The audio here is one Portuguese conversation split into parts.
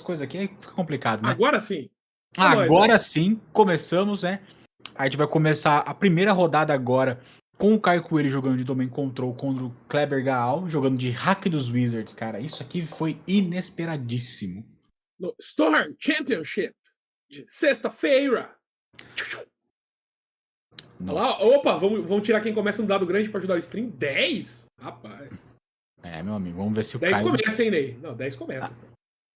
coisas aqui, aí fica complicado, né? Agora sim. Agora sim, começamos, né? A gente vai começar a primeira rodada agora com o Caio Coelho jogando de Domain Control contra o Kleber Gaal, jogando de Hack dos Wizards, cara. Isso aqui foi inesperadíssimo. No Storm Championship de sexta-feira. Lá, opa, vamos tirar quem começa no dado grande pra ajudar o stream? 10? Rapaz. É, meu amigo, vamos ver se o 10 Caio... começa, hein, Ney? Não, 10 começa.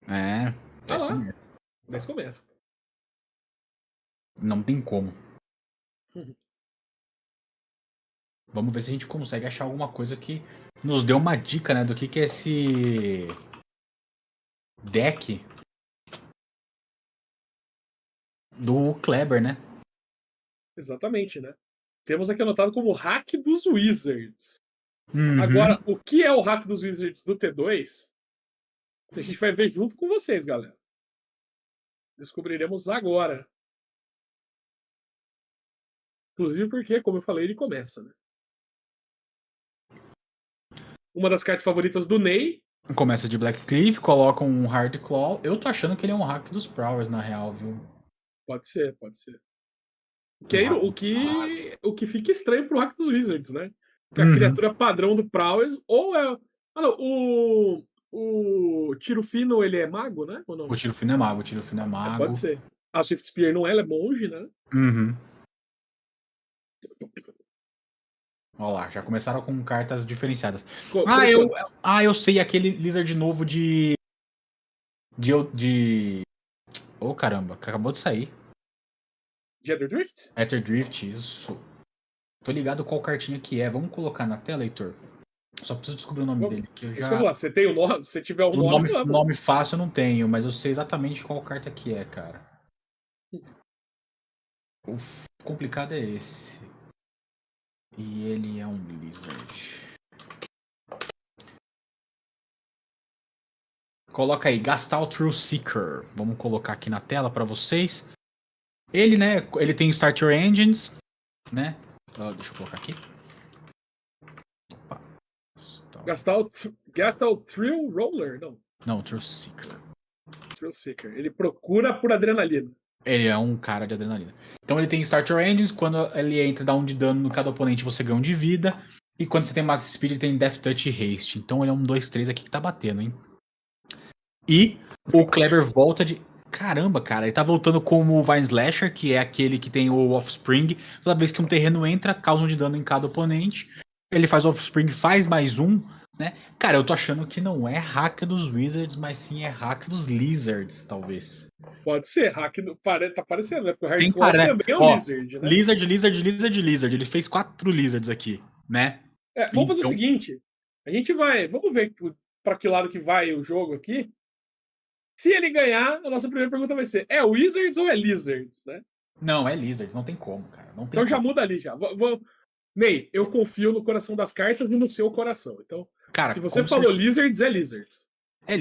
É, 10 começa. 10 começa. Não tem como. Vamos ver se a gente consegue achar alguma coisa que nos dê uma dica, né, do que é esse deck do Kleber, né? Exatamente, né? Temos aqui anotado como hack dos Wizards. Uhum. Agora, o que é o hack dos Wizards do T2? A gente vai ver junto com vocês, galera. Descobriremos agora. Inclusive porque, como eu falei, ele começa, né? Uma das cartas favoritas do Ney. Começa de Black Cliff, coloca um Hard Claw. Eu tô achando que ele é um hack dos Prowess, na real, viu? Pode ser, pode ser. O que fica estranho pro hack dos Wizards, né? Que a criatura padrão do Prowess ou é... Ah, não, o Tiro Fino, ele é mago, né? Ou não? O Tiro Fino é mago, o Tiro Fino é mago. Pode ser. A Swift Spear não, ela é monge, né? Uhum. Olha lá, já começaram com cartas diferenciadas. Eu sei, aquele Lizard novo de... Oh, caramba, acabou de sair. De Ether Drift? Ether Drift, isso. Tô ligado qual cartinha que é. Vamos colocar na tela, Heitor? Só preciso descobrir o nome dele. Que eu já... Você tem o nome? Se tiver o nome, nome fácil eu não tenho, mas eu sei exatamente qual carta que é, cara. O complicado é esse. E ele é um Blizzard. Coloca aí, Gastal True Seeker. Vamos colocar aqui na tela para vocês. Ele, né, ele tem Starter Engines, né? Deixa eu colocar aqui. Opa. Gastal Thrill Roller? Não, True Seeker. Thrill Seeker. Ele procura por adrenalina. Ele é um cara de adrenalina. Então ele tem Starter Engines, quando ele entra, dá 1 de dano no cada oponente, você ganha 1 de vida. E quando você tem Max Speed, ele tem Death Touch e Haste. Então ele é um 2-3 aqui que tá batendo, hein? E o Kleber volta de... Caramba, cara, ele tá voltando como o Vine Slasher, que é aquele que tem o Offspring. Toda vez que um terreno entra, causa 1 de dano em cada oponente. Ele faz o Offspring, faz mais 1, né? Cara, eu tô achando que não é hack dos Wizards, mas sim é hack dos Lizards, talvez. Pode ser, hack do... tá parecendo, né? Porque o Hard Claw também é um Lizard, né? Lizard. Ele fez 4 Lizards aqui, né? Vamos fazer o seguinte. A gente vai... Vamos ver pra que lado que vai o jogo aqui. Se ele ganhar, a nossa primeira pergunta vai ser: é Wizards ou é Lizards, né? Não, é Lizards, não tem como, cara. Não tem então como. Já muda ali, já. Ney, eu confio no coração das cartas e no seu coração. Então, cara, se você falou Lizards, é Lizards. É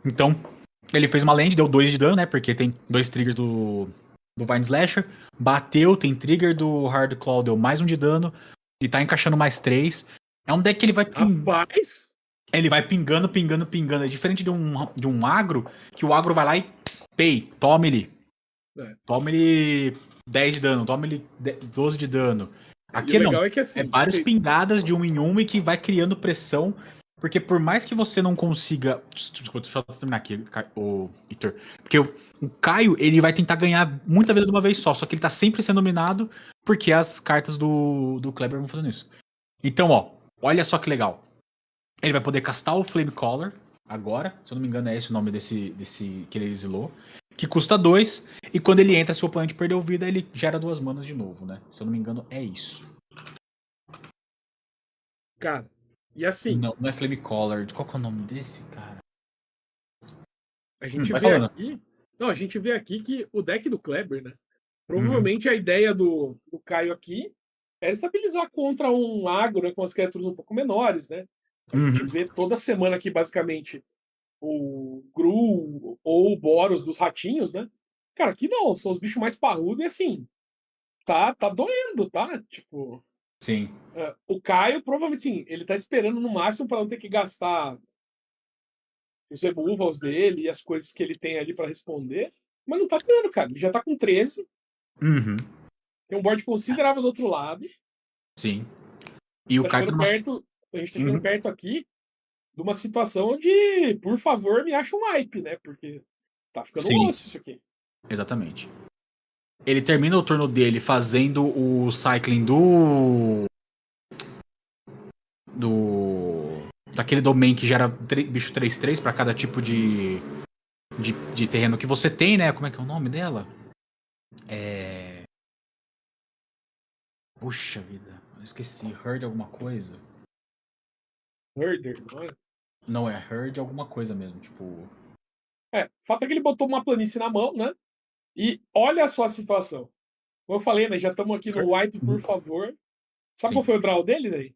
Então, ele fez uma land, deu 2 de dano, né? Porque tem 2 triggers do Vine Slasher. Bateu, tem trigger do Hard Claw, deu mais 1 de dano. E tá encaixando mais 3. É um deck que ele vai Rapaz! Ele vai pingando. É diferente de um agro, que o agro vai lá e tome ele. Tome ele 10 de dano, tome ele 12 de dano. Aqui o não. legal é que assim. Várias pingadas de um em uma e que vai criando pressão. Porque por mais que você não consiga. Desculpa, deixa eu terminar aqui, o Victor. Porque o Caio, ele vai tentar ganhar muita vida de uma vez só que ele tá sempre sendo dominado porque as cartas do Kleber vão fazendo isso. Então, ó, olha só que legal. Ele vai poder castar o Flame Caller agora. Se eu não me engano, é esse o nome desse que ele exilou. Que custa 2. E quando ele entra, se o oponente perdeu vida, ele gera 2 manas de novo, né? Se eu não me engano, é isso. Cara, e assim. Não é Flame Caller. Qual que é o nome desse, cara? A gente vai vê falando. aqui. Não, a gente vê aqui que o deck do Kleber, né? Provavelmente a ideia do Caio aqui era estabilizar contra um agro, né, com as criaturas um pouco menores, né? A gente vê toda semana aqui, basicamente, o Gru ou o Boros dos ratinhos, né? Cara, aqui não, são os bichos mais parrudos e assim, tá doendo, tá? Tipo. Sim. O Caio, provavelmente, sim, ele tá esperando no máximo para não ter que gastar os removals dele e as coisas que ele tem ali para responder, mas não tá dando, cara. Ele já tá com 13. Tem um board considerável do outro lado. Sim. E o Caio tá perto. A gente tá chegando perto aqui de uma situação onde, por favor, me acha um wipe, né? Porque tá ficando osso isso aqui. Exatamente. Ele termina o turno dele fazendo o cycling daquele domain que gera bicho 3/3 para cada tipo de terreno que você tem, né? Como é que é o nome dela? Puxa vida, eu esqueci. Herd alguma coisa? Herder, não é? Não, é Herd alguma coisa mesmo, tipo... O fato é que ele botou uma planície na mão, né? E olha a sua situação. Como eu falei, né? Já estamos aqui no wipe, por favor. Sabe qual foi o draw dele, daí?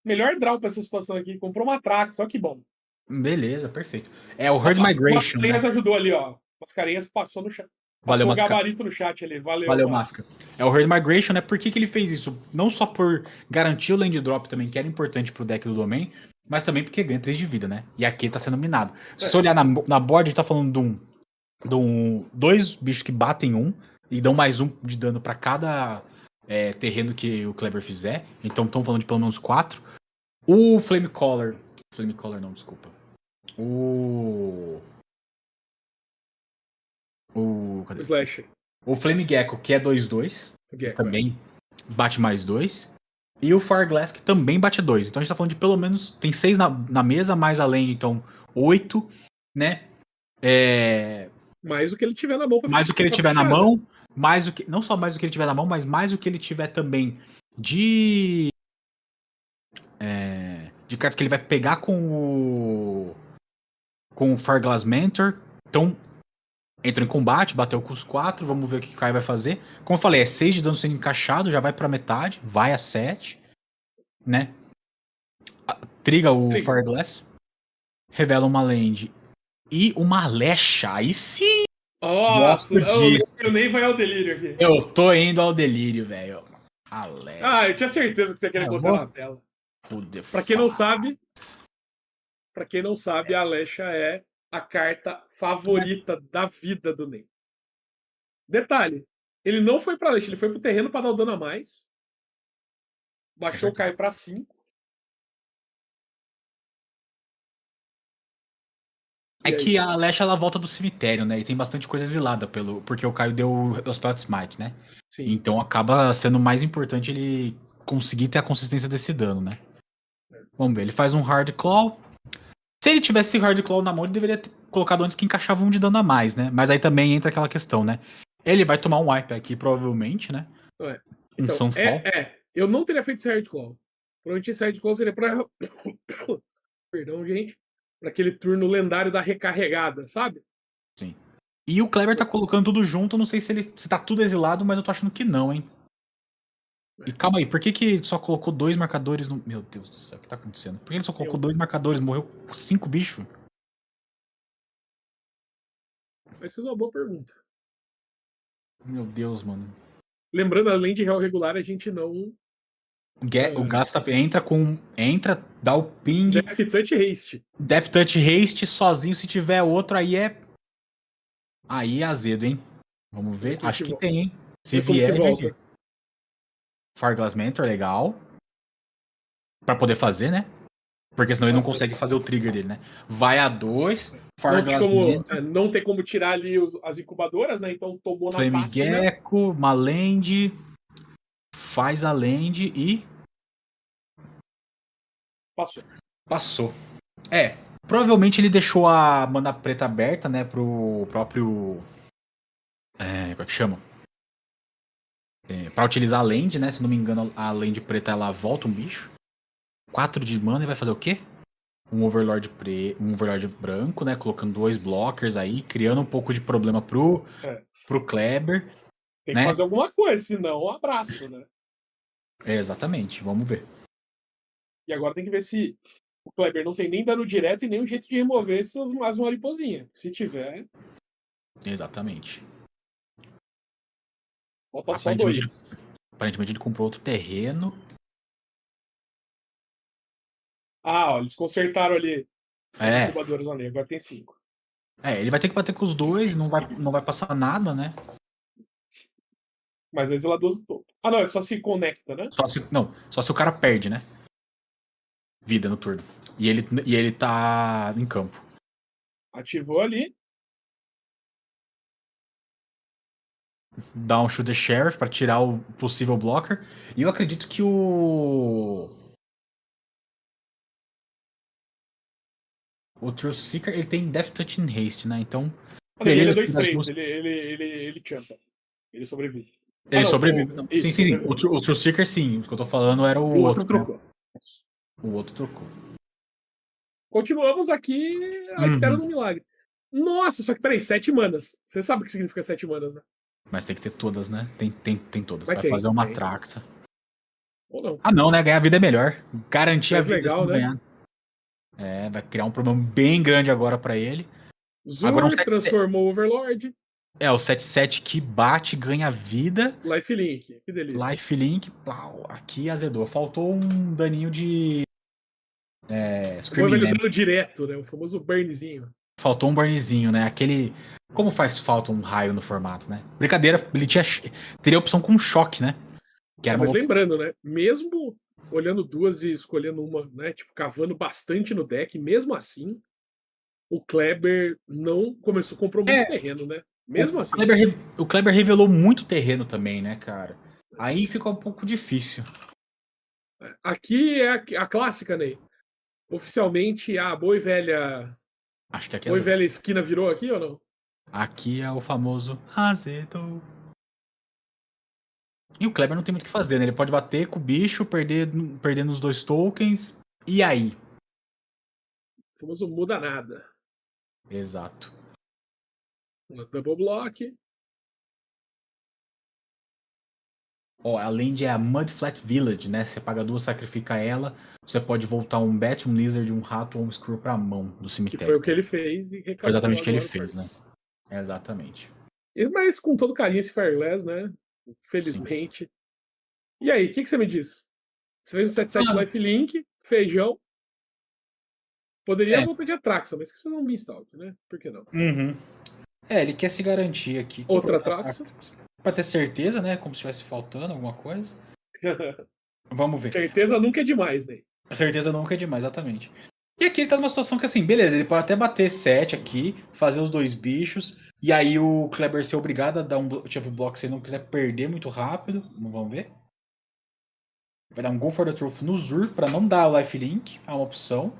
Melhor draw pra essa situação aqui. Comprou uma Trax, só que bom. Beleza, perfeito. É o Herd Migration, o Mascarenhas ajudou ali, ó. Mascarenhas passou no chat. Valeu, o gabarito no chat ali. Valeu, Masca. É o Herd Migration, né? Por que ele fez isso? Não só por garantir o land drop também, que era importante pro deck do Domain, mas também porque ganha 3 de vida, né? E aqui tá sendo minado. Se você olhar na board, a gente tá falando de dois bichos que batem um e dão mais 1 de dano pra cada terreno que o Kleber fizer. Então estão falando de pelo menos 4. O Flame Caller não, desculpa. Cadê? O Slasher. O Flame Gecko, que é 2/2, também bate mais 2. E o Farglass, que também bate 2. Então a gente tá falando de pelo menos... Tem 6 na mesa, mais além, então 8, né? Mais do que ele tiver na mão. Mais do que ele tiver na mão. Não só mais do que ele tiver na mão, mas mais do que ele tiver também de cartas que ele vai pegar com o Farglass Mentor. Então, entra em combate, bateu com os 4, vamos ver o que o Kai vai fazer. Como eu falei, é 6 de dano sendo encaixado, já vai pra metade, vai a 7, né? Triga o Farglass, revela uma land e uma Alexa, aí sim! Nossa, eu nem vai ao delírio aqui. Eu tô indo ao delírio, velho. Alexa. Eu tinha certeza que você queria botar na tela. Pra quem não sabe, a Alexa é a carta favorita da vida do Ney. Detalhe, ele não foi pra Alexa, ele foi pro terreno pra dar o dano a mais. Baixou o Caio pra 5. É que a Alexa, ela volta do cemitério, né? E tem bastante coisa exilada porque o Caio deu os Spell Smite, né? Sim. Então acaba sendo mais importante ele conseguir ter a consistência desse dano, né? Vamos ver, ele faz um Hard Claw. Se ele tivesse Hard Claw na mão, ele deveria ter colocado antes que encaixava 1 de dano a mais, né? Mas aí também entra aquela questão, né? Ele vai tomar um wipe aqui, provavelmente, né? Então, Sunfall. Eu não teria feito esse Hard Claw. Provavelmente esse Hard Claw seria pra... Perdão, gente. Pra aquele turno lendário da recarregada, sabe? Sim. E o Kleber tá colocando tudo junto, não sei se tá tudo exilado, mas eu tô achando que não, hein? E calma aí, por que só colocou 2 marcadores no... Meu Deus do céu, o que tá acontecendo? Por que ele só colocou 2 marcadores, morreu 5 bichos? Essa é uma boa pergunta. Meu Deus, mano. Lembrando, além de real regular, a gente não... O Gasta entra, dá o ping. Death Touch Haste. Death Touch Haste sozinho, se tiver outro, aí é azedo, hein? Vamos ver. Acho que tem, hein? Se vier. Farglass Mentor, legal. Pra poder fazer, né? Porque senão ele não consegue fazer o trigger dele, né? Vai a 2, Farglass Mentor. Não tem como tirar ali as incubadoras, né? Então tomou na Flame face, né? Gecko, uma land. Faz a land e. Passou. Provavelmente ele deixou a mana preta aberta, né? Pro próprio. Como é que chama? Pra utilizar a land, né? Se não me engano, a land preta ela volta um bicho. 4 de mana e vai fazer o quê? Um Overlord branco, né? Colocando 2 blockers aí, criando um pouco de problema pro Kleber. Tem né? que fazer alguma coisa, senão um abraço, né? Exatamente, vamos ver. E agora tem que ver se o Kleber não tem nem dano direto e nem um jeito de remover as mariposinhas. Se tiver. Exatamente. Falta só 2. Aparentemente ele comprou outro terreno. Ó, eles consertaram ali as É. incubadoras ali, agora tem 5. Ele vai ter que bater com os dois, não vai passar nada, né? Mas o exilador do topo. Ah, não, só se conecta, né? Só se o cara perde, né? Vida no turno. E ele tá em campo. Ativou ali. Dá um Shoot the Sheriff pra tirar o possível blocker. E eu acredito que o True Seeker, ele tem Death Touch and Haste, né? Então, beleza. Ele é 2-3, ele champa. Ele sobrevive. Ele sobrevive. Sim. Sobrevive. O True Seeker, sim. O que eu tô falando era o outro. Trocou. Né? O outro trocou. Continuamos aqui à espera do milagre. Nossa, só que peraí, 7 manas. Você sabe o que significa 7 manas, né? Mas tem que ter todas, né? Tem todas. Mas vai fazer uma Traxa. Ou não. Ah, não, né? Ganhar a vida é melhor. Garantir a vida legal, né? ganhar. Vai criar um problema bem grande agora pra ele. Zur agora transformou o Overlord. O 7-7 que bate, ganha vida. Lifelink, que delícia. Lifelink, pau, aqui azedou. Faltou um daninho de. Screaming, né? Dano direto, né? O famoso burnzinho. Faltou um burnzinho, né? Aquele. Como faz falta um raio no formato, né? Brincadeira, ele teria opção com choque, né? Que era mas lembrando, né? Mesmo olhando duas e escolhendo uma, né? Tipo, cavando bastante no deck, mesmo assim, o Kleber não comprou muito terreno, né? Mesmo assim. O Kleber revelou muito terreno também, né, cara? Aí fica um pouco difícil. Aqui é a clássica, Ney. Oficialmente, a boa e velha. Acho que aqui boa e velha esquina virou aqui ou não? Aqui é o famoso azedou. E o Kleber não tem muito o que fazer, né? Ele pode bater com o bicho, perdendo os 2 tokens. E aí? O famoso muda nada. Exato. Double block. A land é a Mudflat Village, né? Você paga 2, sacrifica ela. Você pode voltar um Bat, um Lizard, um Rato ou um Screw pra mão do cemitério. Que foi o que ele fez e foi exatamente o que ele fez, né? Exatamente. Mas com todo carinho esse Fireglass, né? Felizmente. Sim. E aí, o que você me diz? Você fez um 7-7 Lifelink, feijão. Poderia voltar de Atraxa, mas quis fazer um Beanstalk, né? Por que não? Uhum. Ele quer se garantir aqui. Outra Atraxa. Pra ter certeza, né? Como se estivesse faltando alguma coisa. Vamos ver. Certeza nunca é demais, né? Certeza nunca é demais, exatamente. E aqui ele tá numa situação que assim, beleza, ele pode até bater 7 aqui, fazer os 2 bichos, e aí o Kleber ser obrigado a dar um tipo block se ele não quiser perder muito rápido. Vamos ver. Vai dar um Go for the Truth no Zur pra não dar o lifelink, é uma opção.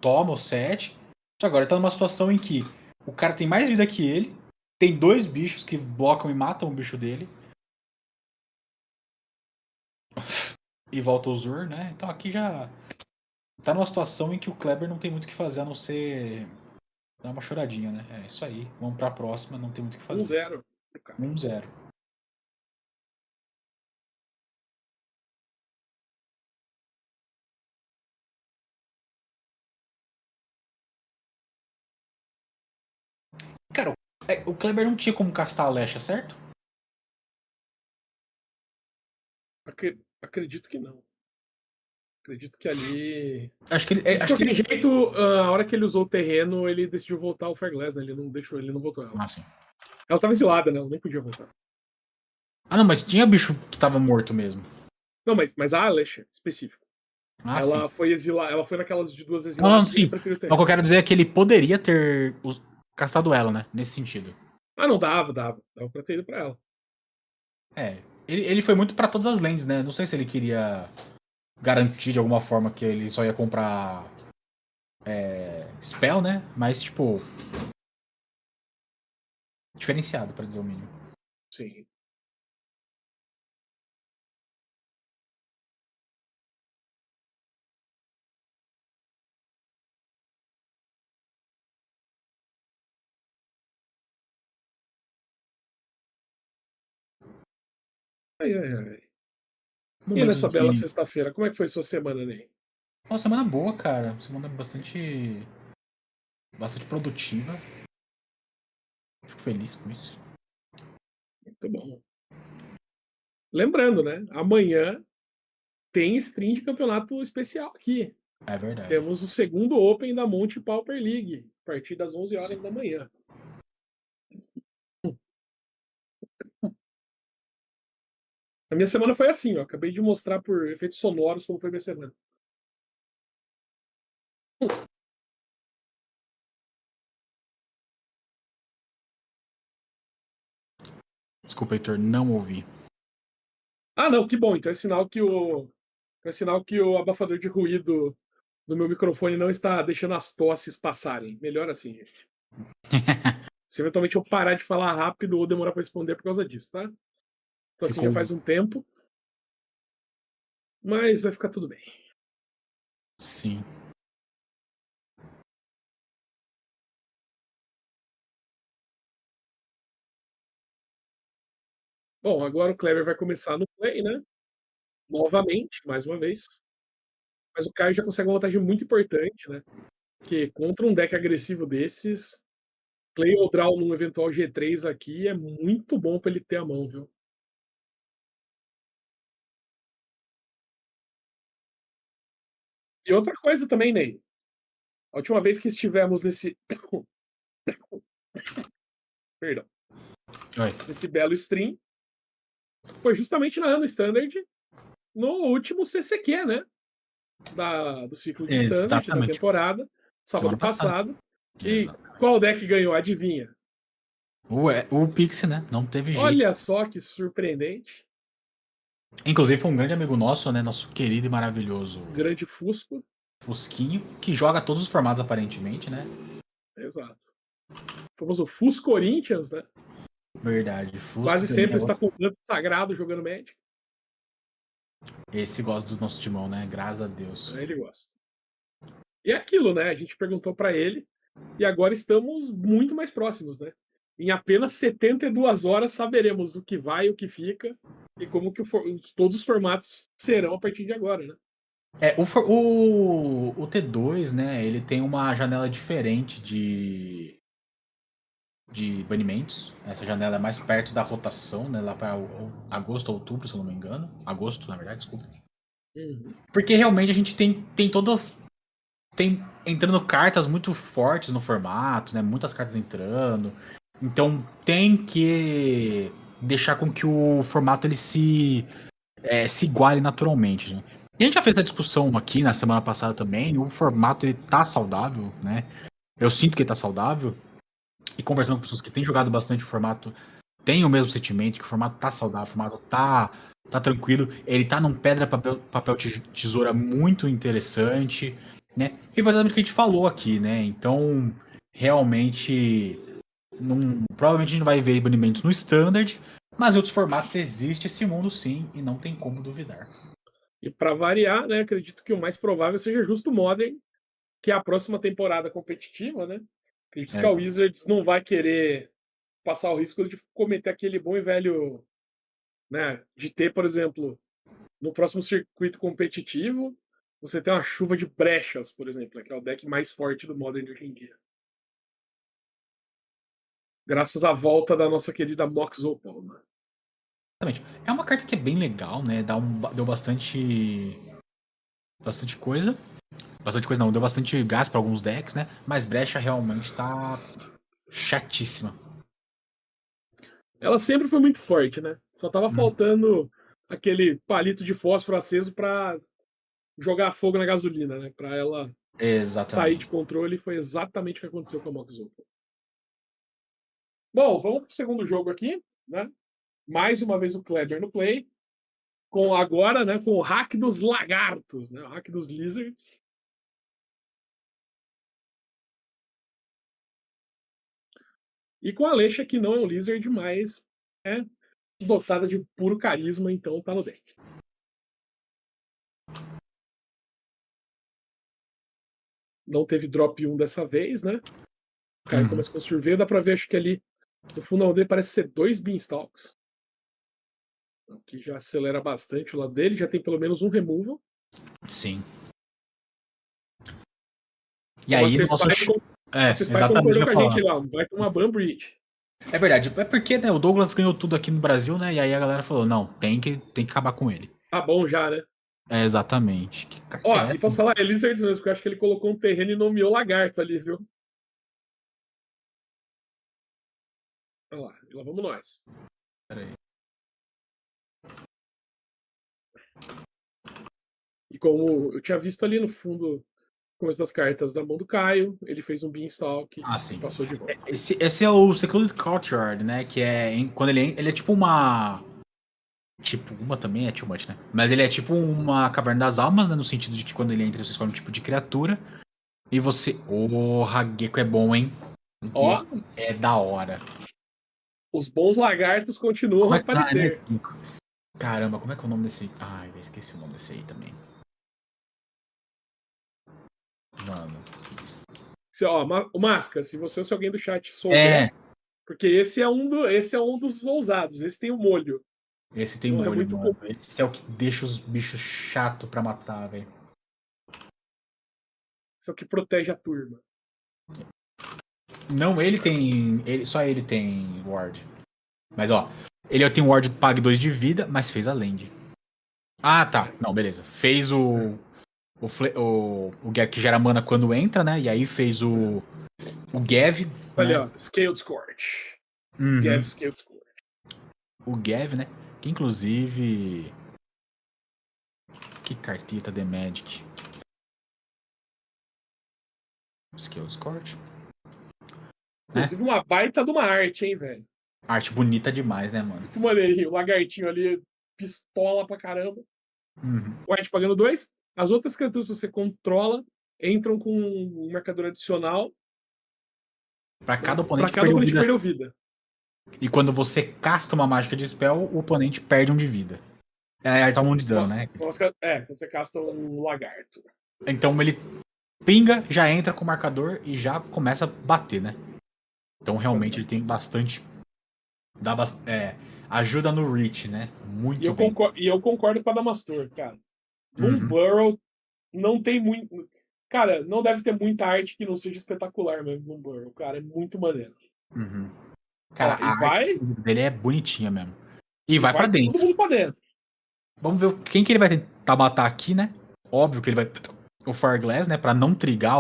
Toma o 7. Só agora ele tá numa situação em que o cara tem mais vida que ele, tem 2 bichos que blocam e matam o bicho dele. E volta o Zur, né? Então aqui já tá numa situação em que o Kleber não tem muito o que fazer a não ser dar uma choradinha, né? É isso aí. Vamos pra próxima, não tem muito o que fazer. 1-0. 1-0. Cara, o Kleber não tinha como castar a Lesha, certo? Acredito que não. Acredito que ali. Acho que ele. De qualquer jeito, a hora que ele usou o terreno, ele decidiu voltar ao Fireglass, né? Ele não voltou ela. Ah, sim. Ela tava exilada, né? Ela nem podia voltar. Ah, não, mas tinha bicho que tava morto mesmo. Não, mas a Alesha, específico. Ah, sim. Ela foi exilada, ela foi naquelas de 2 Não, exiladas e ele sim. preferiu ter O que eu ela. quero dizer é que ele poderia ter caçado ela, né? Nesse sentido. Ah, não, dava. Dava pra ter ido pra ela. É. Ele foi muito pra todas as lanes, né? Não sei se ele queria garantir de alguma forma que ele só ia comprar spell, né? Mas, tipo, diferenciado, pra dizer o mínimo. Sim. Ai, ai, ai. E Momentos nessa bela de. sexta-feira, como é que foi sua semana, Ney? Uma semana boa, cara. Semana bastante. Bastante produtiva. Fico feliz com isso. Muito bom. Lembrando, né? Amanhã tem stream de campeonato especial aqui. É verdade. Temos o segundo Open da Monte Pauper League, a partir das 11 horas da manhã. A minha semana foi assim, ó. Acabei de mostrar por efeitos sonoros como foi minha semana. Desculpa, Heitor, não ouvi. Ah, não, que bom. Então é sinal que o abafador de ruído do meu microfone não está deixando as tosses passarem. Melhor assim, gente. Se eventualmente eu parar de falar rápido ou demorar para responder por causa disso, tá? Então assim, já Ficou. faz um tempo, mas vai ficar tudo bem. Sim. Bom, agora o Kleber vai começar no play, né? Novamente, mais uma vez. Mas o Caio já consegue uma vantagem muito importante, né? Porque contra um deck agressivo desses, play ou draw num eventual G3 aqui é muito bom para ele ter a mão, viu? E outra coisa também, Ney. A última vez que estivemos nesse. Perdão. Oi. Nesse belo stream, foi justamente na Ano Standard, no último CCQ, né? Do ciclo de Standard, da Exatamente. temporada, sábado Semana passada. passado. E Exatamente. qual deck ganhou? Adivinha? O Pixie, né? Não teve jeito. Olha só que surpreendente. Inclusive foi um grande amigo nosso, né? Nosso querido e maravilhoso Grande Fusco. Fusquinho, que joga todos os formatos aparentemente, né? Exato. Fomos o Fus Corinthians, né? Verdade. Fusco Quase também sempre é está outro. com o manto sagrado jogando Magic. Esse gosta do nosso timão, né? Graças a Deus. Aí ele gosta. E é aquilo, né? A gente perguntou para ele e agora estamos muito mais próximos, né? Em apenas 72 horas saberemos o que vai e o que fica e como que todos os formatos serão a partir de agora, né? O T2, né? Ele tem uma janela diferente de banimentos. Essa janela é mais perto da rotação, né? Lá para agosto ou outubro, se eu não me engano. Agosto, na verdade, desculpa. Porque realmente a gente tem todo. Tem entrando cartas muito fortes no formato, né? Muitas cartas entrando. Então tem que deixar com que o formato ele se iguale naturalmente. Né? E a gente já fez essa discussão aqui na semana passada também. O formato ele tá saudável, né? Eu sinto que ele tá saudável. E conversando com pessoas que têm jogado bastante o formato, tem o mesmo sentimento, que o formato tá saudável, o formato tá tranquilo. Ele tá num pedra, papel tesoura muito interessante, né? E foi exatamente o que a gente falou aqui, né? Então, realmente, provavelmente a gente não vai ver banimentos no Standard, mas em outros formatos existe esse mundo sim, e não tem como duvidar. E para variar, né, acredito que o mais provável seja justo o Modern, que é a próxima temporada competitiva, né? Acredito que a Wizards não vai querer passar o risco de cometer aquele bom e velho, né, de ter, por exemplo, no próximo circuito competitivo, você tem uma chuva de brechas, por exemplo, que é o deck mais forte do Modern hoje em dia. Graças à volta da nossa querida Mox Opal, né? Exatamente. É uma carta que é bem legal, né? Deu bastante coisa. Bastante coisa não, deu bastante gás pra alguns decks, né? Mas brecha realmente tá chatíssima. Ela sempre foi muito forte, né? Só tava faltando aquele palito de fósforo aceso pra jogar fogo na gasolina, né? Pra ela sair de Exatamente. controle. E foi exatamente o que aconteceu com a Mox Opal. Bom, vamos pro segundo jogo aqui, né? Mais uma vez o Kleber no play. Com agora, né? Com o hack dos lagartos, né? O hack dos lizards. E com a Alexa, que não é um lizard, mas é dotada de puro carisma, então tá no deck. Não teve drop 1 dessa vez, né? O Caio começa com o survey, dá pra ver, acho que ali no fundo dele parece ser 2 Beanstalks. O que já acelera bastante o lado dele, já tem pelo menos um removal. Sim. E O aí, Master nosso. Spy Exatamente o concordou que com eu a ia gente falar. lá, vai tomar Ban Bridge. É verdade. É porque, né, o Douglas ganhou tudo aqui no Brasil, né? E aí a galera falou: não, tem que acabar com ele. Tá bom já, né? É, exatamente. Que carta Ó, é e essa? posso falar, é Lizards mesmo, porque eu acho que ele colocou um terreno e nomeou lagarto ali, viu? Olha lá, e lá vamos nós. Pera aí. E como eu tinha visto ali no fundo, começo das cartas da mão do Caio, ele fez um Beanstalk Ah, e sim. passou de volta. Esse é o Secluded Courtyard, né? Que é. Quando ele é tipo uma. Tipo, uma também é too much, né? Mas ele é tipo uma caverna das almas, né? No sentido de que quando ele entra, você escolhe um tipo de criatura. E você. Porra, Gecko é bom, hein? Ó, Gecko é da hora. os bons lagartos continuam Como a é que. Ah, né? aparecer. Gecko. Caramba, como é que é o nome desse. Ai, eu esqueci o nome desse aí também. Mano. Se, ó, o Masca, se você ou se alguém do chat souber, É, porque esse é um dos ousados, esse tem o molho. esse tem Não é molho, muito mano. comum. Esse é o que deixa os bichos chato pra matar, velho. Esse é o que protege a turma. Não, ele tem. Só ele tem ward. Mas ó, ele tem ward pague 2 de vida, mas fez a land. Ah, tá. Não, beleza. Fez o Gav que gera mana quando entra, né? E aí fez o Gav, Olha, né? ó, Scaled Scorch. Uhum. Gav Scaled Scorch. O Gav, né? Que inclusive. Que cartita The Magic. Skills Court. Né? Inclusive uma baita de uma arte, hein, velho. Arte bonita demais, né, mano? Muito maneirinho. O lagartinho ali, pistola pra caramba. Uhum. O Art pagando 2. As outras criaturas que você controla entram com um marcador adicional, Pra né? cada Pra oponente que cada perdeu oponente que vida. perdeu vida. E quando você casta uma mágica de spell, o oponente perde um de vida. É, toma um de dano, né? Quando você casta um lagarto. Então ele pinga, já entra com o marcador e já começa a bater, né? Então realmente ele tem bastante. Ajuda no reach, né? Muito bem. E eu concordo com a Damastor, cara. Boom Uhum. Burrow não tem muito. Cara, não deve ter muita arte que não seja espetacular mesmo, Boom Burrow, cara. É muito maneiro. Uhum. Cara, Ó, a arte dele é bonitinha mesmo. E e vai pra vai todo dentro. mundo pra dentro. Vamos ver quem que ele vai tentar matar aqui, né? Óbvio que ele vai. O Fireglass, né? Pra não trigar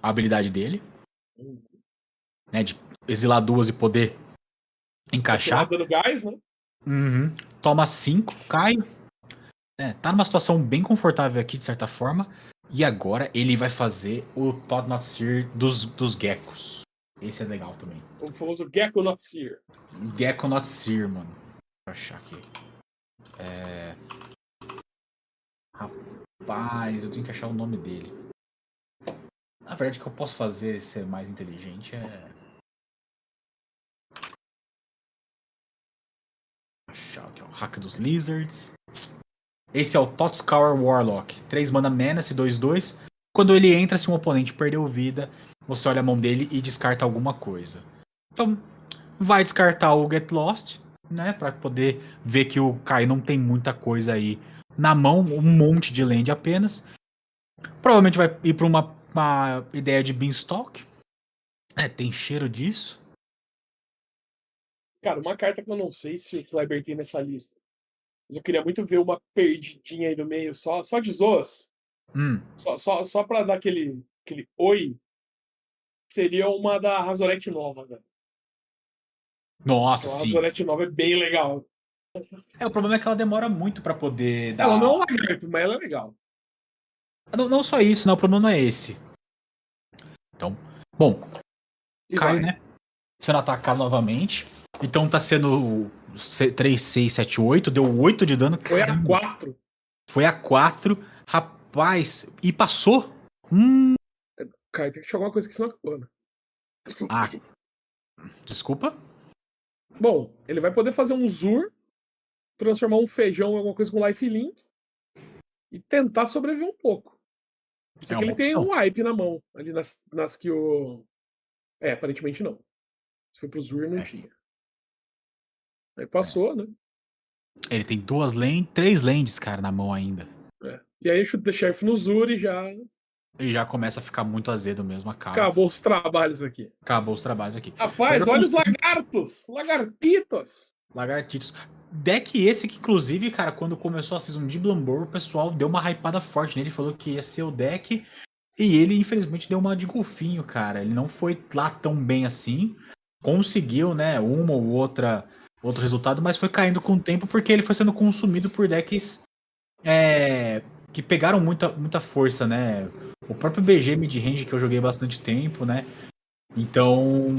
a habilidade dele. Né? De exilar duas e poder Continuar encaixar. dando gás, né? Uhum. Toma 5, cai. Tá numa situação bem confortável aqui, de certa forma. E agora ele vai fazer o Todd Not Seer dos geckos. Esse é legal também. O famoso Gecko Not Seer. Gecko Not Seer, mano. Vou achar aqui. Rapaz, eu tenho que achar o nome dele. Na verdade, o que eu posso fazer ser mais inteligente é. Achar aqui, ó. Hack dos Lizards. Esse é o Totscour Warlock. 3 mana Menace, 2/2. Quando ele entra, se um oponente perdeu vida, você olha a mão dele e descarta alguma coisa. Então, vai descartar o Get Lost, né? Pra poder ver que o Kai não tem muita coisa aí na mão, um monte de land apenas. Provavelmente vai ir pra uma ideia de Beanstalk. Tem cheiro disso. Cara, uma carta que eu não sei se o Kleber tem nessa lista. Mas eu queria muito ver uma perdidinha aí no meio, só de zoas. Hum, Só pra dar aquele oi. Seria uma da Razorette nova, velho. Nossa, Então a sim. Zorete nova é bem legal. O problema é que ela demora muito pra poder dar. Ela não é um lagarto, mas ela é legal. Não só isso, né? O problema não é esse. Então, bom, E Caio, vai. né? Sendo atacado novamente. Então tá sendo 3, 6, 7, 8. Deu 8 de dano. Foi a Caramba. 4. Foi a 4. Rapaz. E passou? Cara, tem que jogar uma coisa que senão acabou, né? Ah, desculpa. Bom, ele vai poder fazer um Zur, transformar um feijão em alguma coisa com lifelink e tentar sobreviver um pouco. Isso É aqui uma ele tem opção. um wipe na mão, ali nas que o. Aparentemente não. Se foi pro Zur, não É, tinha. Aí passou, né? Ele tem 2 lands, 3 lands, cara, na mão ainda. E aí chuta chefe no Zur e já E já começa a ficar muito azedo mesmo, acaba. acabou os trabalhos aqui. Acabou os trabalhos aqui. Rapaz, Kleber olha os conseguiu. lagartos! Lagartitos! Lagartitos. Deck esse que, inclusive, cara, quando começou a season de Blambor, o pessoal deu uma hypada forte nele, falou que ia ser o deck. E ele, infelizmente, deu uma de golfinho, cara. Ele não foi lá tão bem assim. Conseguiu, né, uma ou outro resultado, mas foi caindo com o tempo porque ele foi sendo consumido por decks que pegaram muita força, né? O próprio BG Midrange, que eu joguei bastante tempo, né? Então,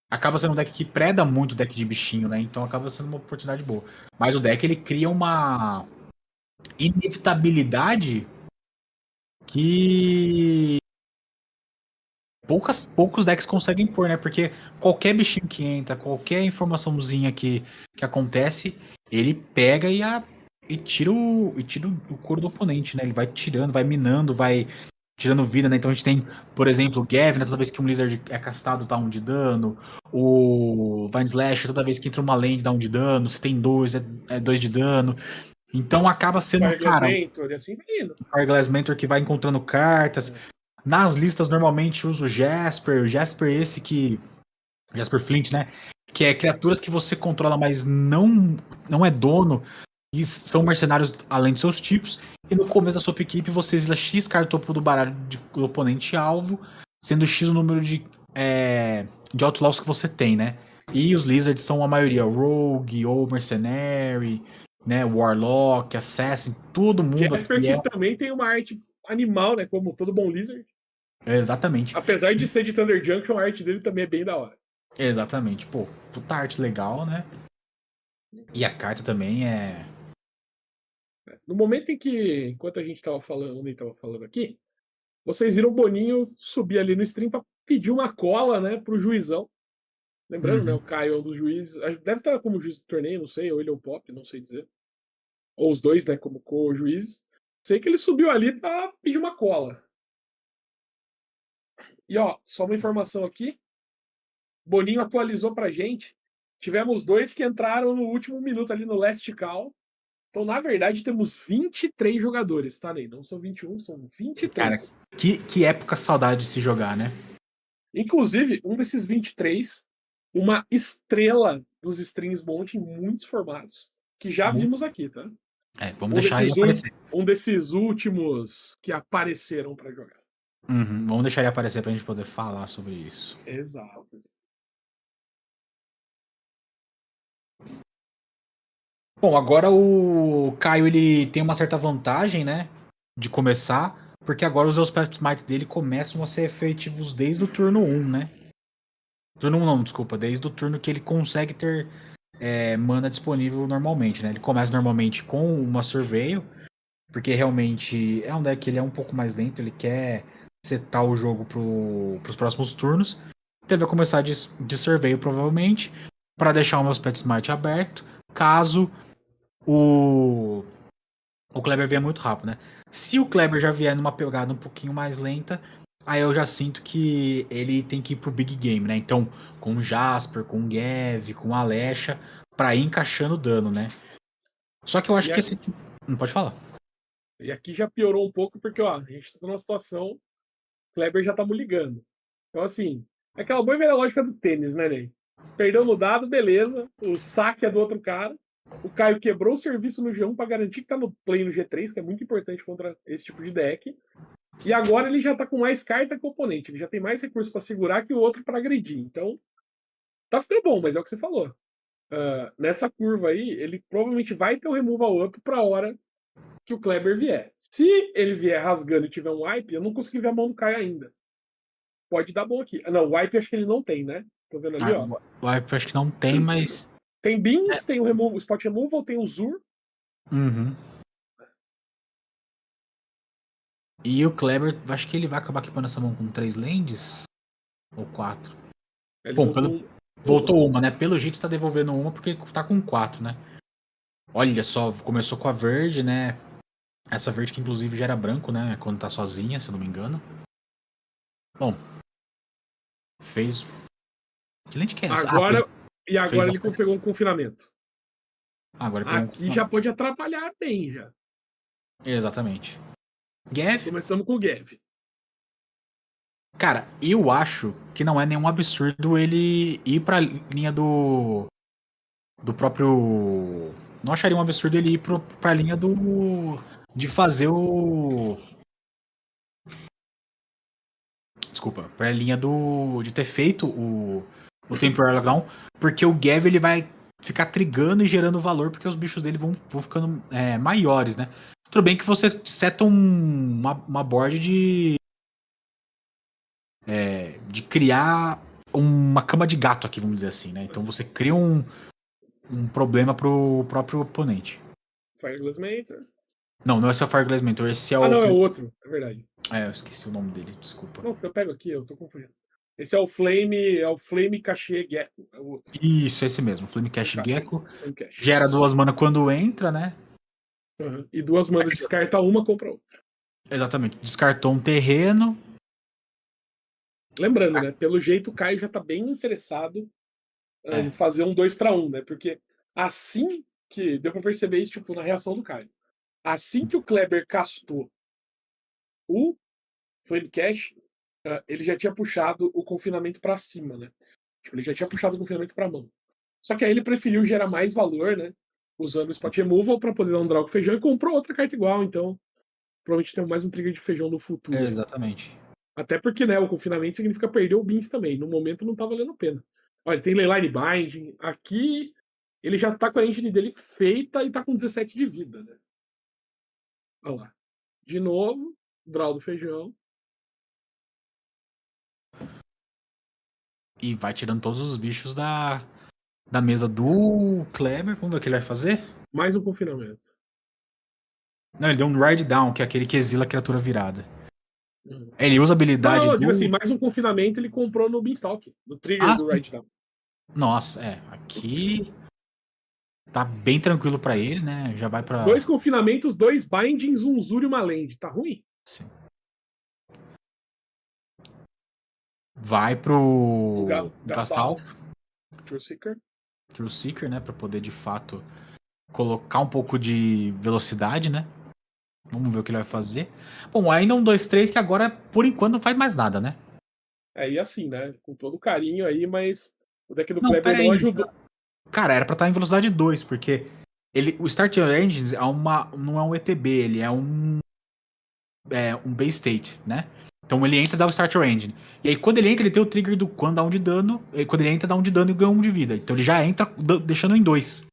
acaba sendo um deck que preda muito o deck de bichinho, né? Então acaba sendo uma oportunidade boa. Mas o deck ele cria uma inevitabilidade que poucos decks conseguem pôr, né? Porque qualquer bichinho que entra, qualquer informaçãozinha que acontece, ele pega e tira o couro do oponente, né? Ele vai tirando, vai minando, vai tirando vida, né? Então a gente tem, por exemplo, o Gavin, né? Toda vez que um Lizard é castado, dá 1 de dano. O Vine Slash, toda vez que entra uma lane, dá 1 de dano. Se tem 2, é 2 de dano. Então acaba sendo, Fireglass cara, Mentor e assim vai indo. o Fireglass Mentor que vai encontrando cartas. Nas listas, normalmente uso o Jasper. O Jasper esse que... Jasper Flint, né? Que é criaturas que você controla, mas não é dono. E são mercenários além de seus tipos. E no começo da sua equipe, você exila X carta topo do baralho do oponente alvo, sendo X o número de outlaws que você tem, né? E os Lizards são a maioria Rogue ou Mercenary, né? Warlock, Assassin, todo mundo Jasper aqui que também tem uma arte animal, né? Como todo bom Lizard. exatamente. Apesar de ser de Thunder Junction, a arte dele também é bem da hora. Exatamente. Pô, puta arte legal, né? E a carta também é. No momento em que, enquanto a gente tava falando, nem tava falando aqui, vocês viram o Boninho subir ali no stream pra pedir uma cola, né, pro juizão. Lembrando, né, Uhum. o Caio é um dos juízes. Deve estar como juiz do torneio, não sei, ou ele é o Pop, não sei dizer. Ou os dois, né, como co-juízes. Sei que ele subiu ali pra pedir uma cola. E ó, só uma informação aqui. Boninho atualizou pra gente. Tivemos dois que entraram no último minuto ali no Last Call. Então, na verdade, temos 23 jogadores, tá, Ney? Não são 21, são Cara, 23. que época saudade de se jogar, né? Inclusive, um desses 23, uma estrela dos streams Monte em muitos formatos, que já vimos aqui, tá? Vamos deixar ele aparecer. Um desses últimos que apareceram para jogar. Uhum, vamos deixar ele aparecer pra gente poder falar sobre isso. Exato. Bom, agora o Caio ele tem uma certa vantagem, né? De começar, porque agora os Elspeth Might dele começam a ser efetivos desde o turno 1, né? Turno 1 não, desculpa, desde o turno que ele consegue ter mana disponível normalmente, né? Ele começa normalmente com uma Surveil, porque realmente é um deck que ele é um pouco mais lento, ele quer setar o jogo pros próximos turnos. Então ele vai começar de Surveil provavelmente, para deixar o meu Pet Smite aberto, caso o Kleber vier muito rápido, né? Se o Kleber já vier numa pegada um pouquinho mais lenta, aí eu já sinto que ele tem que ir pro big game, né? Então, com o Jasper, com o Gav, com o Alexa, pra ir encaixando dano, né? Só que eu acho que esse. Não pode falar. E aqui já piorou um pouco, porque ó, a gente tá numa situação. O Kleber já tá ligando. Então, assim, é aquela boa e velha lógica do tênis, né, Ney? Perdeu no dado, beleza. O saque é do outro cara. O Caio quebrou o serviço no G1 para garantir que tá no play no G3, que é muito importante contra esse tipo de deck. E agora ele já tá com mais carta que o oponente. Ele já tem mais recursos para segurar que o outro para agredir. Então, Tá ficando bom, mas é o que você falou. Nessa curva aí, ele provavelmente vai ter o removal up pra hora que o Kleber vier. Se ele vier rasgando e tiver um wipe, eu não consegui ver a mão do Kai ainda. Pode dar bom aqui. Não, wipe acho que ele não tem, né? Tô vendo ali, ó. O Wipe acho que não tem, mas. Tem Beans, tem o Spot Removal, tem o Zur. Uhum. E o Kleber, acho que ele vai acabar equipando essa mão com 3 lands? Ou 4? Ele Bom, voltou uma, né? Pelo jeito tá devolvendo uma porque tá com 4, né? Olha só, começou com a verde, né? Essa verde que inclusive já era branco, né? Quando tá sozinha, se eu não me engano. Bom. Fez. Que lente que é essa? Agora, e agora fez ele pegou um confinamento. Agora Aqui já pode atrapalhar bem, já. Exatamente. Gav? Começamos com o Gav. Cara, eu acho que não é nenhum absurdo ele ir pra linha do próprio... Não acharia um absurdo ele ir pra linha de fazer o... Desculpa, pra linha de ter feito o Temporary Lockdown, porque o Gav ele vai ficar trigando e gerando valor, porque os bichos dele vão ficando maiores, né? Tudo bem que você seta uma board de criar uma cama de gato aqui, vamos dizer assim, né? Então você cria um problema pro próprio oponente. Fireglass Mentor. Não é esse o Fireglass Mentor, esse é o... não, é o outro, é verdade. Eu esqueci o nome dele, desculpa. Não, eu pego aqui, eu tô confundindo. Esse é o Flame Cache Gecko, é o outro. Isso, esse mesmo, Flame Cache Gecko. Flame Cache. Gera 2 mana quando entra, né? Uhum. E 2 manas, descarta uma, compra outra. Exatamente, descartou um terreno. Lembrando, né? Pelo jeito o Caio já tá bem interessado em fazer um 2-1, né? Porque assim que... Deu pra perceber isso, tipo, na reação do Caio. Assim que o Kleber castou o Flame Cache, ele já tinha puxado o confinamento pra cima, né? Tipo, ele já tinha puxado o confinamento pra mão. Só que aí ele preferiu gerar mais valor, né? Usando o Spot Removal pra poder dar um draw com feijão e comprou outra carta igual, então provavelmente tem mais um trigger de feijão no futuro. Exatamente. Até porque, né, o confinamento significa perder o Beans também. No momento não tá valendo a pena. Olha, ele tem Leyline Binding. Aqui ele já tá com a engine dele feita e tá com 17 de vida, né? Olha lá. De novo, draw do feijão. E vai tirando todos os bichos da mesa do Kleber. Vamos ver o que ele vai fazer? Mais um confinamento. Não, ele deu um Ride Down, que é aquele que exila a criatura virada. Ele usa a habilidade Não, digo assim, mais um confinamento ele comprou no Beanstalk, no trigger do Ride Down. Nossa, aqui tá bem tranquilo pra ele, né? Já vai pra... 2 confinamentos, 2 bindings, um Zur e uma land. Tá ruim? Sim. Vai pro Gastalf. True Seeker, né? Pra poder, de fato, colocar um pouco de velocidade, né? Vamos ver o que ele vai fazer. Bom, ainda um 2-3 que agora, por enquanto, não faz mais nada, né? E assim, né? Com todo carinho aí, mas o deck do Kleber não ajudou. Cara, era pra estar em velocidade 2, porque o Start Your Engines não é um ETB, ele é um base state, né? Então ele entra e dá o Start Your Engine. E aí quando ele entra, ele tem o trigger do quando dá um de dano. E quando ele entra, dá um de dano e ganha um de vida. Então ele já entra deixando em 2,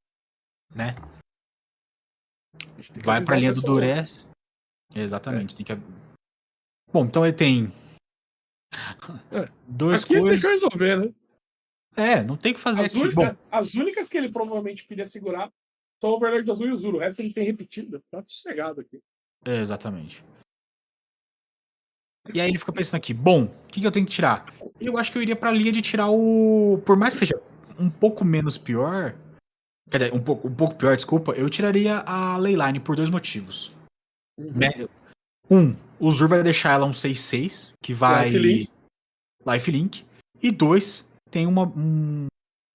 né? Vai pra linha do Durez. Exatamente. Tem que... Bom, então ele tem... duas aqui coisas. Ele deixa eu resolver, né? Não tem o que fazer aqui. Bom, as únicas que ele provavelmente queria segurar são o Overlord Azul e o Zuro. O resto ele tem repetido. Tá sossegado aqui. Exatamente. E aí ele fica pensando aqui, bom, o que eu tenho que tirar? Eu acho que eu iria pra linha de tirar o... Por mais que seja um pouco menos pior... Quer dizer, um pouco pior, desculpa. Eu tiraria a Leyline por 2 motivos. O Zur vai deixar ela um 6/6, que vai... Lifelink. E 2, tem um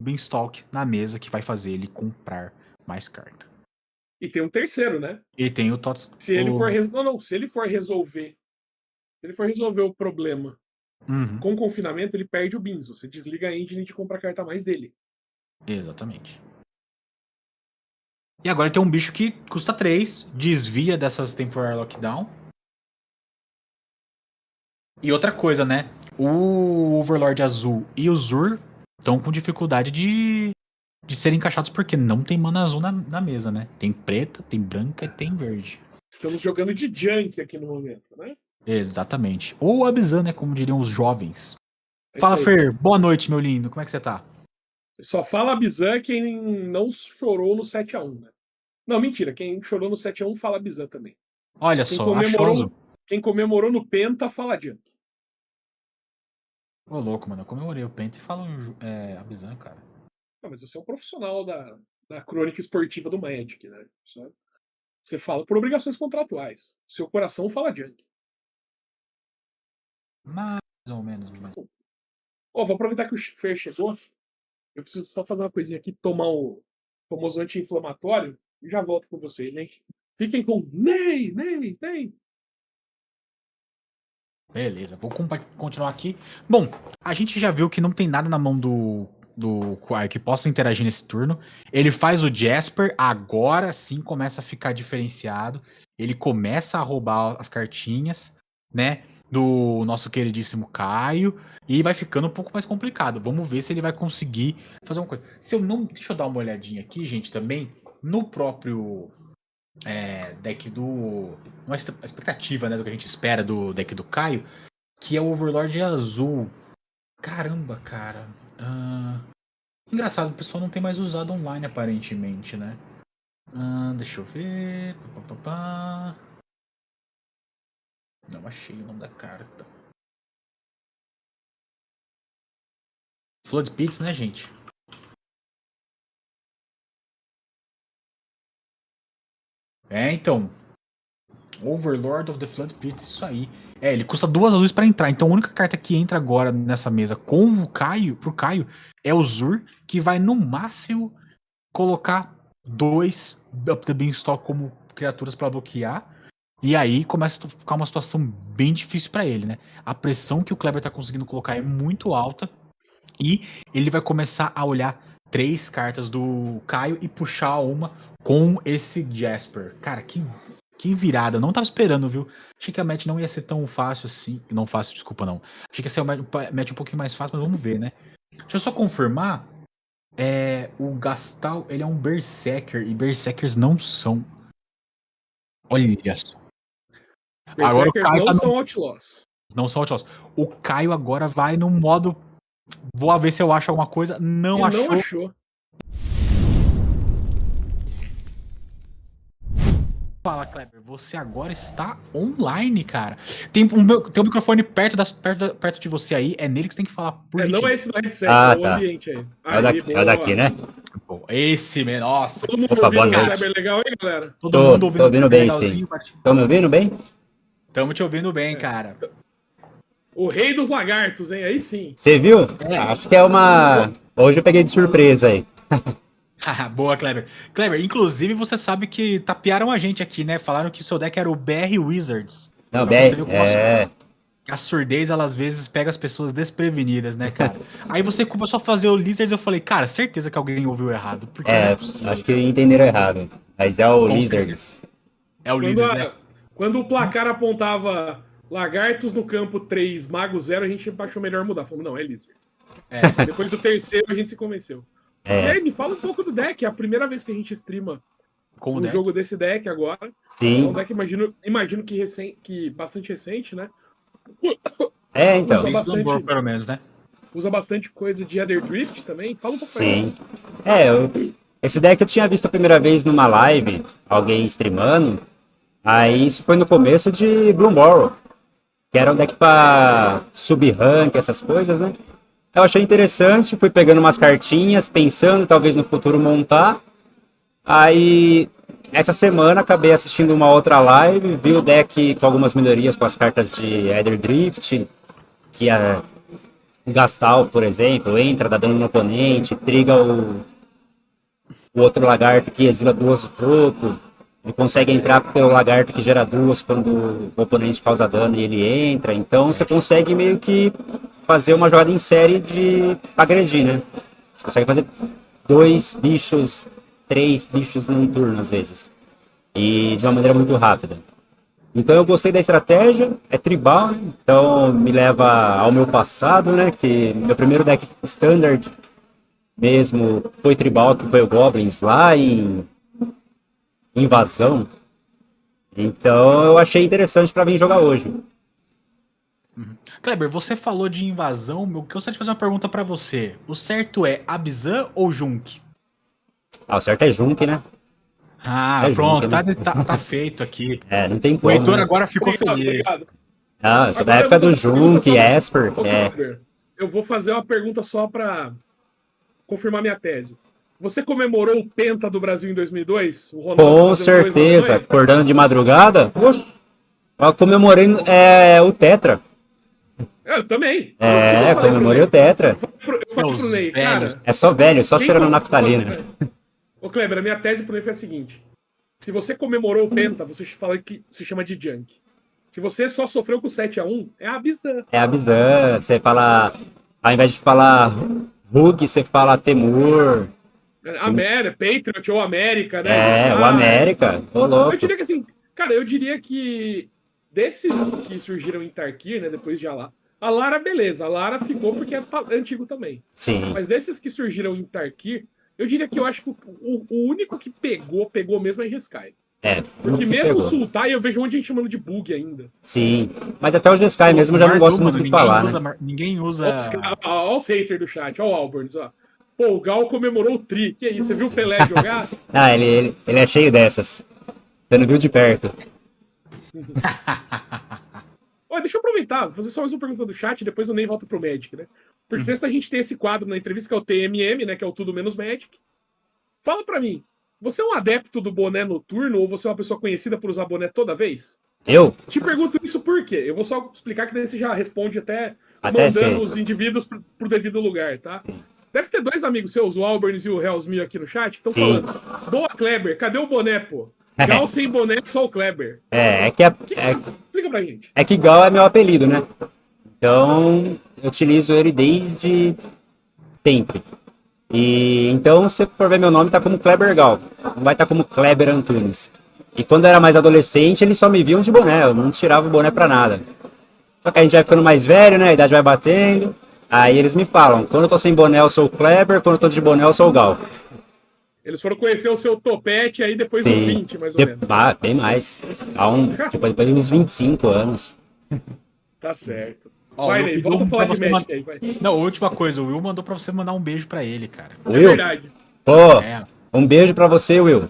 Beanstalk na mesa que vai fazer ele comprar mais carta. E tem um terceiro, né? E tem o Tots... Se ele for resolver... Se ele for resolver o problema com confinamento, ele perde o Beans. Você desliga a engine e te compra a carta a mais dele. Exatamente. E agora tem um bicho que custa 3, desvia dessas Temporary Lockdown. E outra coisa, né? O Overlord Azul e o Zur estão com dificuldade de serem encaixados porque não tem mana azul na mesa, né? Tem preta, tem branca e tem verde. Estamos jogando de junk aqui no momento, né? Exatamente. Ou Abzan, né? Como diriam os jovens. É Fala, isso aí. Fer. Boa noite, meu lindo. Como é que você tá? Só fala Abzan quem não chorou no 7x1, né? Não, mentira. Quem chorou no 7x1 fala Abzan também. Olha Quem só, achoso. quem comemorou no Penta fala junk. Ô, louco, mano. Eu comemorei o Penta e falo Abzan, cara. Não, mas você é um profissional da crônica esportiva do Magic, né? Você fala por obrigações contratuais. Seu coração fala junk. Mais ou menos. Mas... Vou aproveitar que o Fer chegou. Eu preciso só fazer uma coisinha aqui, tomar o famoso anti-inflamatório e já volto com vocês, né? Fiquem com Ney. Beleza, vou continuar aqui. Bom, a gente já viu que não tem nada na mão do Quai que possa interagir nesse turno. Ele faz o Jasper, agora sim começa a ficar diferenciado. Ele começa a roubar as cartinhas, né? Do nosso queridíssimo Caio. E vai ficando um pouco mais complicado. Vamos ver se ele vai conseguir fazer uma coisa. Se eu não. Deixa eu dar uma olhadinha aqui, gente, também. No próprio deck do. Uma expectativa, né? Do que a gente espera do deck do Caio. Que é o Overlord azul. Caramba, cara. Engraçado, o pessoal não tem mais usado online, aparentemente, né? Deixa eu ver. Não achei o nome da carta. Flood Pits, né, gente? Então. Overlord of the Flood Pits, isso aí. Ele custa 2 azuis pra entrar. Então a única carta que entra agora nessa mesa com o Caio, pro Caio, é o Zur, que vai no máximo colocar 2 Up the Beanstalk como criaturas pra bloquear. E aí começa a ficar uma situação bem difícil pra ele, né? A pressão que o Kleber tá conseguindo colocar é muito alta. E ele vai começar a olhar 3 cartas do Caio e puxar uma com esse Jasper. Cara, que virada. Eu não tava esperando, viu? Achei que a match não ia ser tão fácil assim. Não fácil, desculpa, não. Achei que ia ser uma match um pouquinho mais fácil, mas vamos ver, né? Deixa eu só confirmar. O Gastal, ele é um Berserker. E Berserkers não são. Olha só. Agora o Caio não são Outlaws. Não são Outlaws. O Caio agora vai no modo... Vou ver se eu acho alguma coisa. Não achou. Fala, Kleber, você agora está online, cara. Tem um microfone perto de você aí, é nele que você tem que falar por não é esse do headset, tá. o ambiente aí. É daqui, né? Pô, esse, nossa. Todo mundo ouvindo o Kleber legal aí, galera? Todo mundo ouvindo tô ouvindo bem, sim. Estão me ouvindo bem? Estamos te ouvindo bem, cara. O rei dos lagartos, hein? Aí sim. Você viu? Acho que é uma... Hoje eu peguei de surpresa aí. Boa, Kleber. Kleber, inclusive você sabe que tapearam a gente aqui, né? Falaram que o seu deck era o BR Wizards. Não, BR, a surdez, ela às vezes pega as pessoas desprevenidas, né, cara? Aí você começou a fazer o Lizards e eu falei, cara, certeza que alguém ouviu errado. Porque não é possível. Acho que entenderam errado. Mas é o Lizards. É o Lizards, né? Quando o placar apontava lagartos no campo 3, mago 0, a gente achou melhor mudar. Falamos, não, é Lizards. Depois do terceiro, a gente se convenceu. E aí, me fala um pouco do deck. É a primeira vez que a gente streama um jogo desse deck agora. Sim. É um deck, imagino que bastante recente, né? Então. Usa bastante, pelo menos, né? Usa bastante coisa de Ether Drift também. Fala um pouco Sim. Esse deck eu tinha visto a primeira vez numa live, alguém streamando. Aí isso foi no começo de Bloomborrow, que era um deck pra sub-rank, essas coisas, né? Eu achei interessante, fui pegando umas cartinhas, pensando talvez no futuro montar. Aí, essa semana, acabei assistindo uma outra live, vi o deck com algumas melhorias com as cartas de Ether Drift, que o Gastal, por exemplo, entra, dá dano no oponente, triga o outro lagarto que exila 2 do topo. Ele consegue entrar pelo lagarto que gera 2 quando o oponente causa dano e ele entra. Então você consegue meio que fazer uma jogada em série de agredir, né? Você consegue fazer 2 bichos, 3 bichos num turno às vezes. E de uma maneira muito rápida. Então eu gostei da estratégia, é tribal, né? Então me leva ao meu passado, né? Que meu primeiro deck standard mesmo foi tribal, que foi o Goblins lá em Invasão. Então eu achei interessante pra vir jogar hoje. Kleber, você falou de invasão, eu gostaria de fazer uma pergunta pra você. O certo é Abzan ou Junk? Ah, o certo é Junk, né? Ah, É pronto, Junk, né? tá feito aqui. É, não tem O como, Heitor né? agora ficou Obrigado, feliz. obrigado. Ah, eu sou da Agora eu época vou do fazer uma pergunta Junk, só- Esper. Ô, É. Kleber, eu vou fazer uma pergunta só pra confirmar minha tese. Você comemorou o Penta do Brasil em 2002? O Ronaldo Com fazendo 2 na certeza, Alemanha? acordando de madrugada. Oxe, eu comemorei o Tetra. Eu também. É, Eu falei pro comemorei Ney. o Tetra. Eu falei pro Ney, velhos. cara. É só velho, só quem cheirando com- naftalina. Ô, Kleber, a minha tese pro Ney foi a seguinte: se você comemorou o Penta, você fala que se chama de Junk. Se você só sofreu com 7-1, é a Bizan. É a Bizan, você fala. Ao invés de falar Rug, você fala Temur. América, Patriot ou América, né? É, o América. Ô, Eu louco. diria que assim, cara, eu diria que desses que surgiram em Tarkir, né, depois de Alara, a Lara, beleza, a Lara ficou porque é antigo também. Sim. Mas desses que surgiram em Tarkir, eu diria que eu acho que o único que pegou mesmo é Jeskai. É, Porque que mesmo o pegou. Sultai eu vejo um monte de gente chamando de bug ainda. Sim. Mas até o Jeskai mesmo eu já não gosto muito de falar, né? Ninguém usa. Olha os haters do chat, olha o Alberns, ó. Pô, o Gal comemorou o tri. Que isso? Você viu o Pelé jogar? Ah, ele é cheio dessas. Você não viu de perto. Olha, deixa eu aproveitar, vou fazer só mais uma pergunta do chat e depois o Ney volta pro Magic, né? Porque sexta a gente tem esse quadro na entrevista que é o TMM, né? Que é o Tudo Menos Magic. Fala pra mim, você é um adepto do boné noturno ou você é uma pessoa conhecida por usar boné toda vez? Eu? Te pergunto isso por quê? Eu vou só explicar que daí você já responde até Até mandando sei. os indivíduos pro devido lugar, tá? Deve ter dois amigos seus, o Alberns e o Hellsmith aqui no chat, que estão Sim. falando. Boa, Kleber, cadê o boné, pô? Gal sem boné, só o Kleber. É Explica pra gente. que Gal é meu apelido, né? Então, eu utilizo ele desde sempre. E então, se você for ver meu nome, tá como Kleber Gal. Não vai estar como Kleber Antunes. E quando eu era mais adolescente, eles só me viam de boné. Eu não tirava o boné pra nada. Só que a gente vai ficando mais velho, né? A idade vai batendo. Aí eles me falam, quando eu tô sem boné eu sou o Kleber, quando eu tô de boné eu sou o Gal. Eles foram conhecer o seu topete aí depois dos 20, mais ou menos. Ah, bem mais. Depois de uns 25 anos. Tá certo. Ó, Vai, o Ney, Will volta a falar pra de você Magic aí, vai. Não, última coisa, o Will mandou pra você mandar um beijo pra ele, cara. É Will, verdade. pô, É. um beijo pra você, Will.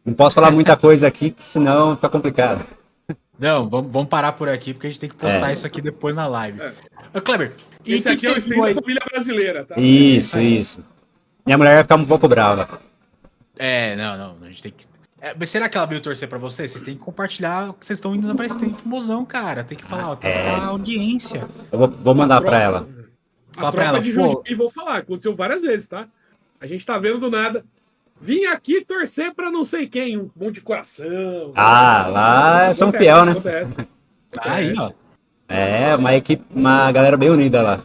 Não posso falar muita coisa aqui, que senão fica complicado. Não, vamos parar por aqui, porque a gente tem que postar isso aqui depois na live. É. Ô, Kleber, e Esse aqui é o stream da família brasileira, tá? Isso. Minha mulher vai ficar um pouco brava. Não, a gente tem que... mas será que ela veio torcer pra você? Vocês têm que compartilhar que vocês estão indo pra esse tempo mozão, cara. Tem que falar, ó, tem que dar audiência. Eu vou mandar pra ela. A Fala pra tropa ela, de pô. Jundiaí, vou falar, aconteceu várias vezes, tá? A gente tá vendo do nada. Vim aqui torcer pra não sei quem, um monte de coração. Ah, lá é São Fiel, né? Acontece. Aí, ó. É, uma galera bem unida lá.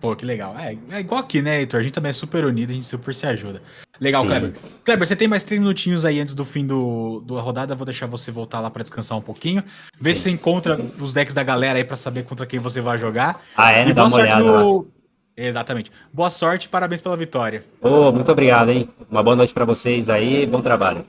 Pô, que legal. É igual aqui, né, Heitor? A gente também é super unido, a gente super se ajuda. Legal, Sim. Kleber. Kleber, você tem mais 3 minutinhos aí antes do fim da rodada. Vou deixar você voltar lá pra descansar um pouquinho. Ver Sim. se você encontra os decks da galera aí pra saber contra quem você vai jogar. Ah, é? E Dá boa uma sorte olhada lá. no... Exatamente. Boa sorte e parabéns pela vitória. Ô, muito obrigado, hein? Uma boa noite pra vocês aí, bom trabalho.